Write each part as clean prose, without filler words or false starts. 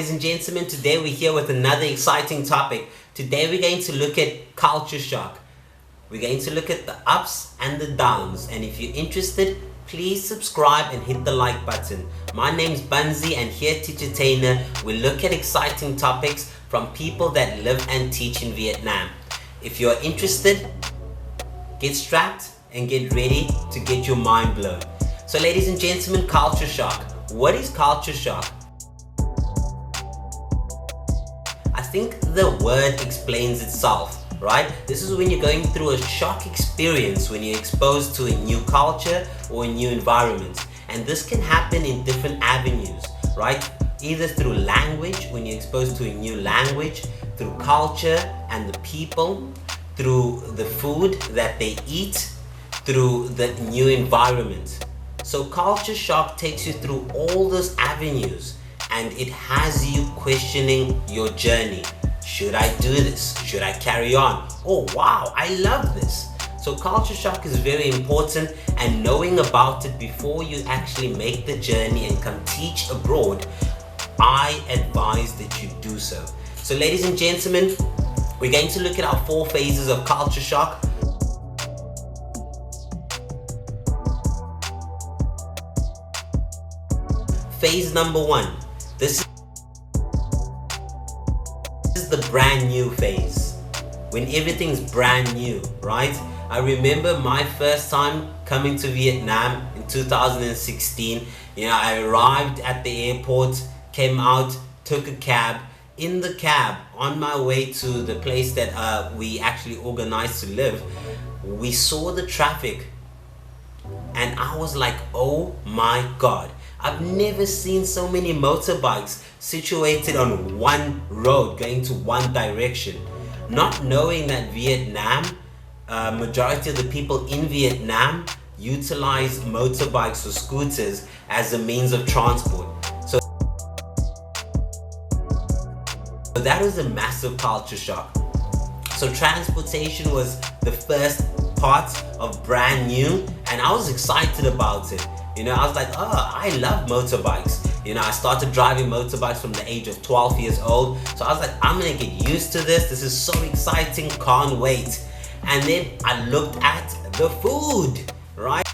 ladies and gentlemen, today we're here with another exciting topic. Today we're going to look at culture shock. We're going to look at the ups and the downs, and if you're interested, please subscribe and hit the like button. My name's Bunzi, and here at Teachertainer we look at exciting topics from people that live and teach in Vietnam. If you're interested, get strapped and get ready to get your mind blown. So ladies and gentlemen, culture shock. What is culture shock? I think the word explains itself, right? This is when you're going through a shock experience, when you're exposed to a new culture or a new environment. And this can happen in different avenues, right? Either through language, when you're exposed to a new language, through culture and the people, through the food that they eat, through the new environment. So culture shock takes you through all those avenues, and it has you questioning your journey. Should I do this? Should I carry on? Oh wow, I love this. So culture shock is very important, and knowing about it before you actually make the journey and come teach abroad, I advise that you do so. So ladies and gentlemen, we're going to look at our 4 phases of culture shock. Phase number 1. This is the brand new phase, when everything's brand new, right? I remember my first time coming to Vietnam in 2016. I arrived at the airport, came out, took a cab. In the cab, on my way to the place that we actually organized to live, we saw the traffic, and I was like, oh my God. I've never seen so many motorbikes situated on one road going to one direction. Not knowing that Vietnam, majority of the people in Vietnam utilize motorbikes or scooters as a means of transport. So that was a massive culture shock. So transportation was the first part of brand new, and I was excited about it. I was like, oh, I love motorbikes. I started driving motorbikes from the age of 12 years old. So I was like, I'm gonna get used to this. This is so exciting, can't wait. And then I looked at the food, right?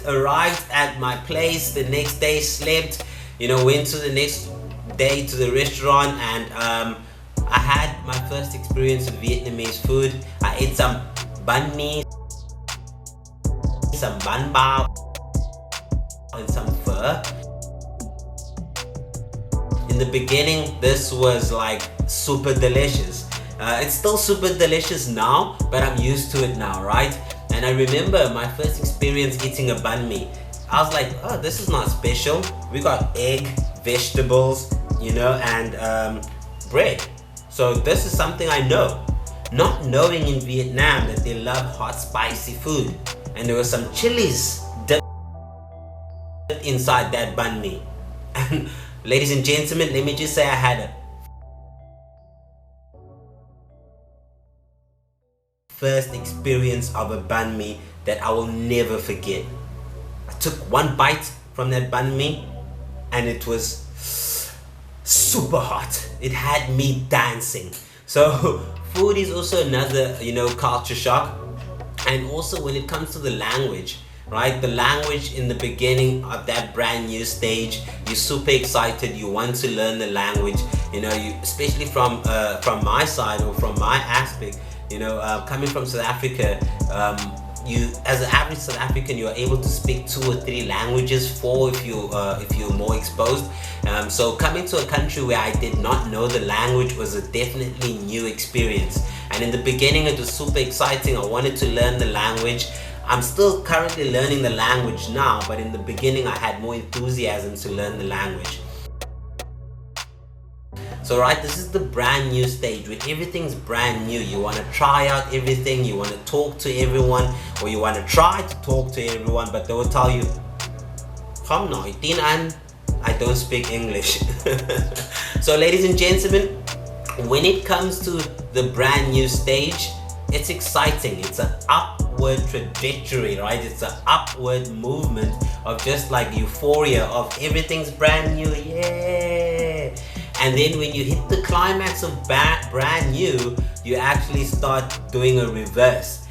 Arrived at my place the next day, slept, went to the next day to the restaurant, and I had my first experience of Vietnamese food. I ate some banh mi, some bánh bao, and some pho. In the beginning, this was like super delicious. It's still super delicious now, but I'm used to it now, right? And I remember my first experience eating a banh mi. I was like, oh, this is not special. We got egg, vegetables, and bread. So this is something I know. Not knowing in Vietnam that they love hot, spicy food. And there were some chilies dipped inside that banh mi. And ladies and gentlemen, let me just say I had a first experience of a banh mi that I will never forget. I took one bite from that banh mi, and it was super hot. It had me dancing. So food is also another, culture shock. And also when it comes to the language, right? The language in the beginning of that brand new stage, you're super excited, you want to learn the language, especially from my side or from my aspect, coming from South Africa, you as an average South African, you're able to speak 2 or 3 languages, 4 if you're more exposed. So coming to a country where I did not know the language was a definitely new experience. And in the beginning it was super exciting. I wanted to learn the language. I'm still currently learning the language now, but in the beginning I had more enthusiasm to learn the language. So right, this is the brand new stage where everything's brand new. You want to try out everything, you want to talk to everyone, or you want to try to talk to everyone, but they will tell you, "Không nói tiếng Anh, I don't speak English." So ladies and gentlemen, when it comes to the brand new stage, it's exciting. It's an upward upward trajectory, right? It's an upward movement of just like euphoria of everything's brand new, yeah. And then when you hit the climax of brand new, you actually start doing a reverse.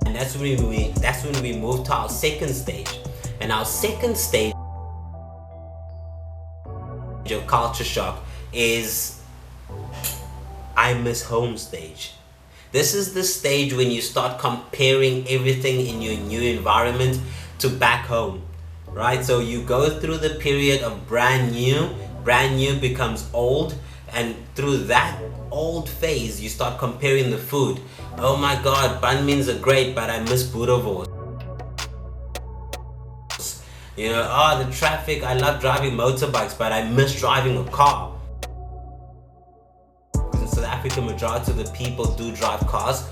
And that's when we move to our second stage. And our second stage of culture shock is I miss home stage. This is the stage when you start comparing everything in your new environment to back home, right? So you go through the period of brand new becomes old, and through that old phase you start comparing the food. Oh my god, banh mi's are great, but I miss boerewors. You know, the traffic, I love driving motorbikes, but I miss driving a car. In South Africa, majority of the people do drive cars.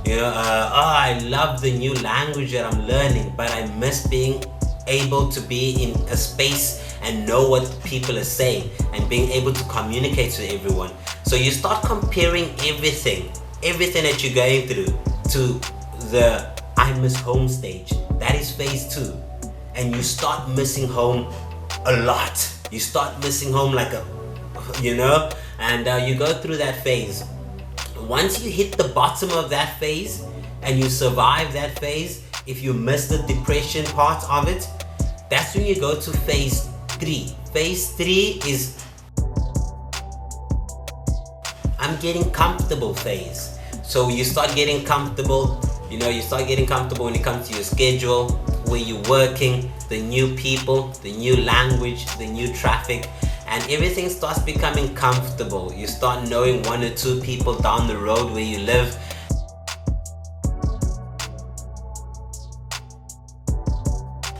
You know, I love the new language that I'm learning, but I miss being able to be in a space and know what people are saying and being able to communicate to everyone. So you start comparing everything that you're going through to the I miss home stage. That is phase 2. And you start missing home a lot. You start missing home like and you go through that phase. Once you hit the bottom of that phase and you survive that phase, if you miss the depression part of it, that's when you go to phase 3. Phase 3 is I'm getting comfortable phase. So you start getting comfortable, you start getting comfortable when it comes to your schedule, where you're working, the new people, the new language, the new traffic, and everything starts becoming comfortable. You start knowing 1 or 2 people down the road where you live.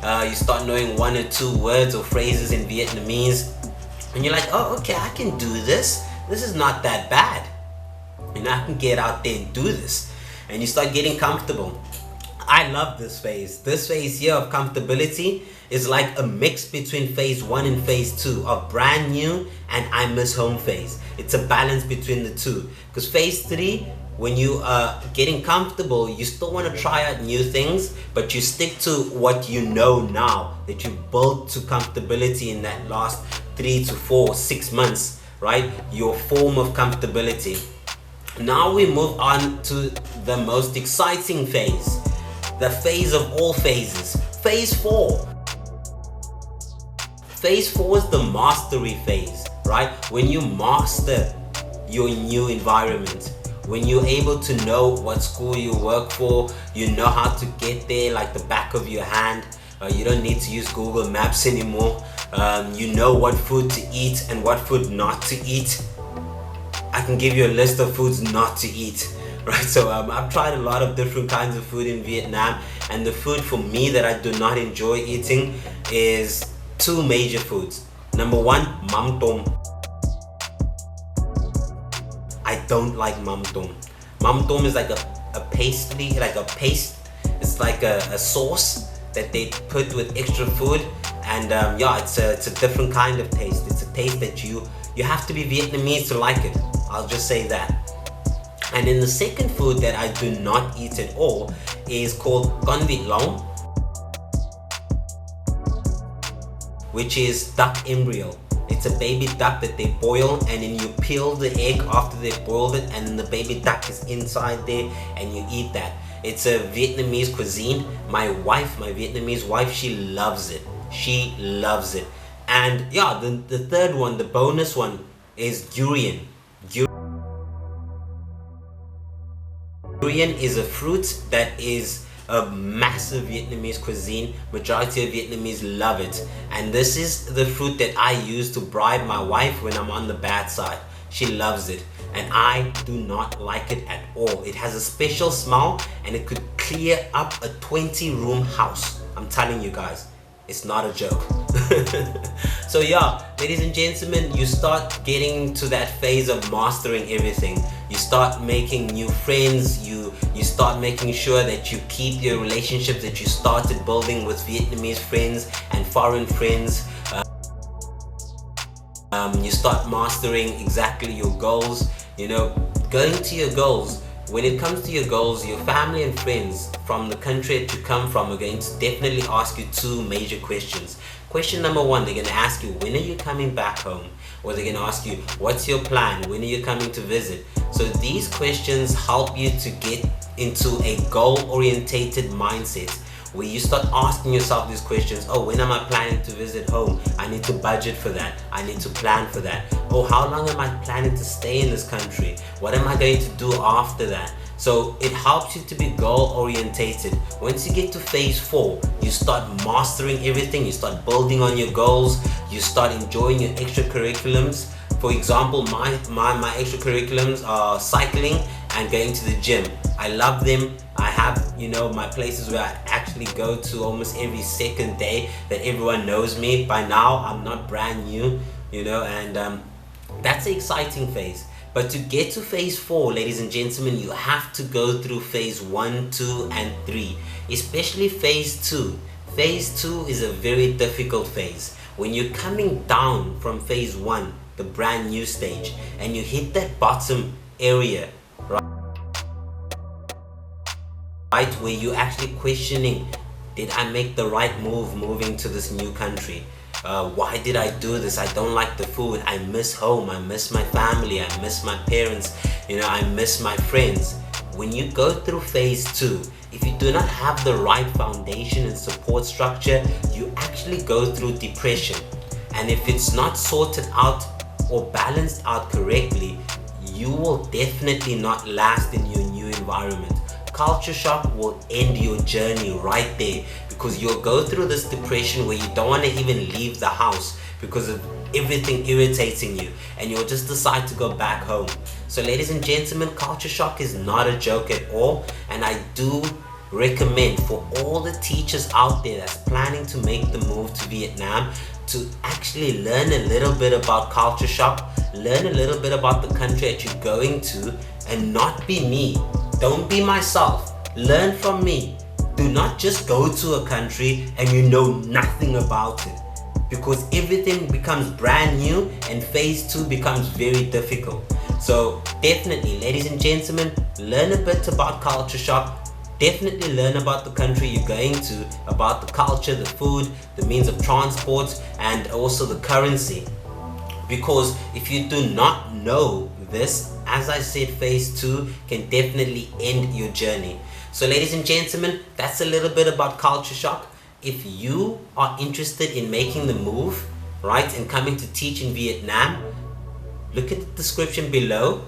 You start knowing 1 or 2 words or phrases in Vietnamese, and you're like, oh, okay, I can do this. This is not that bad. I can get out there and do this. And you start getting comfortable. I love this phase. This phase here of comfortability is like a mix between phase 1 and phase 2 of brand new and I miss home phase. It's a balance between the two. Because phase 3, when you are getting comfortable, you still want to try out new things, but you stick to what you know now that you built to comfortability in that last 3 to 4, 6 months, right? Your form of comfortability. Now we move on to the most exciting phase. The phase of all phases. Phase 4. Phase 4 is the mastery phase, right? When you master your new environment. When you're able to know what school you work for, you know how to get there like the back of your hand. You don't need to use Google Maps anymore. You know what food to eat and what food not to eat. I can give you a list of foods not to eat, right? So I've tried a lot of different kinds of food in Vietnam, and the food for me that I do not enjoy eating is 2 major foods. Number 1, mam tom. I don't like mam tom. Mam tom is like a pastry, like a paste. It's like a sauce that they put with extra food, and it's a different kind of taste. It's a taste that you have to be Vietnamese to like it. I'll just say that. And then the second food that I do not eat at all is called con vịt lông, which is duck embryo. It's a baby duck that they boil, and then you peel the egg after they've boiled it, and then the baby duck is inside there, and you eat that. It's a Vietnamese cuisine. My Vietnamese wife, she loves it. She loves it. And the third one, the bonus one, is durian. Durian is a fruit that is a massive Vietnamese cuisine. Majority of Vietnamese love it. And this is the fruit that I use to bribe my wife when I'm on the bad side. She loves it. And I do not like it at all. It has a special smell, and it could clear up a 20-room house. I'm telling you guys. It's not a joke. So ladies and gentlemen, you start getting to that phase of mastering everything. You start making new friends. You start making sure that you keep your relationships that you started building with Vietnamese friends and foreign friends. You start mastering exactly your goals. Going to your goals. when it comes to your goals, your family and friends from the country that you come from are going to definitely ask you two major questions. Question number one, they're going to ask you, when are you coming back home? Or they're going to ask you, what's your plan? When are you coming to visit? So these questions help you to get into a goal-orientated mindset where you start asking yourself these questions. Oh, when am I planning to visit home? I need to budget for that. I need to plan for that. Oh, how long am I planning to stay in this country? What am I going to do after that? So it helps you to be goal orientated. Once you get to phase 4, you start mastering everything, you start building on your goals, you start enjoying your extracurriculums. For example, my extracurriculums are cycling and going to the gym. I love them. I have, my places where I actually go to almost every second day that everyone knows me. By now, I'm not brand new, and that's the exciting phase. But to get to phase 4, ladies and gentlemen, you have to go through phase 1, 2, and 3, especially phase 2. Phase 2 is a very difficult phase. When you're coming down from phase 1, the brand new stage, and you hit that bottom area, right, where you're actually questioning, did I make the right move moving to this new country? Why did I do this? I don't like the food. I miss home. I miss my family. I miss my parents. I miss my friends. When you go through phase 2, if you do not have the right foundation and support structure, you actually go through depression. And if it's not sorted out or balanced out correctly, you will definitely not last in your new environment. Culture shock will end your journey right there, because you'll go through this depression where you don't want to even leave the house because of everything irritating you, and you'll just decide to go back home. So ladies and gentlemen, culture shock is not a joke at all, and I do recommend for all the teachers out there that's planning to make the move to Vietnam to actually learn a little bit about culture shock, learn a little bit about the country that you're going to, and not be me. Don't be myself. Learn from me. Do not just go to a country and you know nothing about it, because everything becomes brand new and phase 2 becomes very difficult. So definitely, ladies and gentlemen, learn a bit about culture shock. Definitely learn about the country you're going to, about the culture, the food, the means of transport, and also the currency. Because if you do not know this, as I said, phase 2 can definitely end your journey. So ladies and gentlemen, that's a little bit about culture shock. If you are interested in making the move, right, and coming to teach in Vietnam, look at the description below.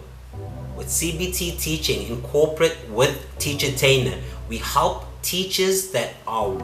With CBT Teaching, incorporate with Teacher Tainer, we help teachers that are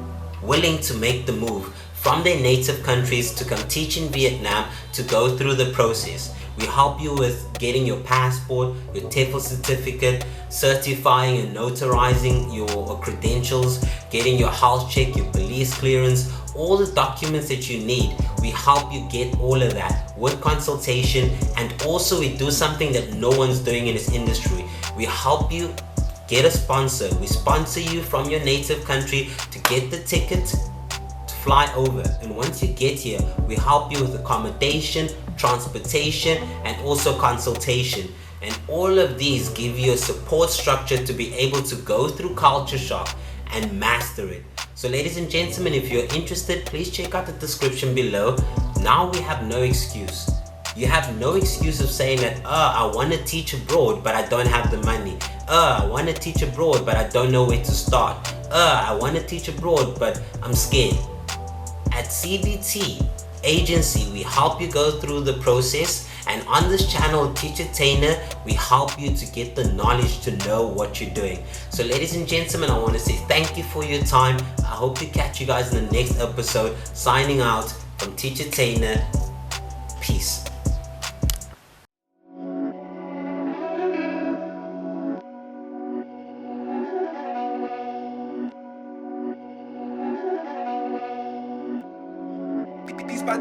willing to make the move from their native countries to come teach in Vietnam to go through the process. We help you with getting your passport, your TEFL certificate, certifying and notarizing your credentials, getting your health check, your police clearance, all the documents that you need. We help you get all of that with consultation, and also we do something that no one's doing in this industry. We help you get a sponsor. We sponsor you from your native country to get the ticket to fly over, and once you get here, we help you with accommodation, transportation, and also consultation. And all of these give you a support structure to be able to go through culture shock and master it. So ladies and gentlemen, if you're interested, please check out the description below. Now we have no excuse. You have no excuse of saying that, I want to teach abroad, but I don't have the money. I want to teach abroad, but I don't know where to start. I want to teach abroad, but I'm scared. At CBT Agency, we help you go through the process, and on this channel, Teacher Tainer, we help you to get the knowledge to know what you're doing. So ladies and gentlemen, I want to say thank you for your time. I hope to catch you guys in the next episode. Signing out from Teacher Tainer. Peace. Peace by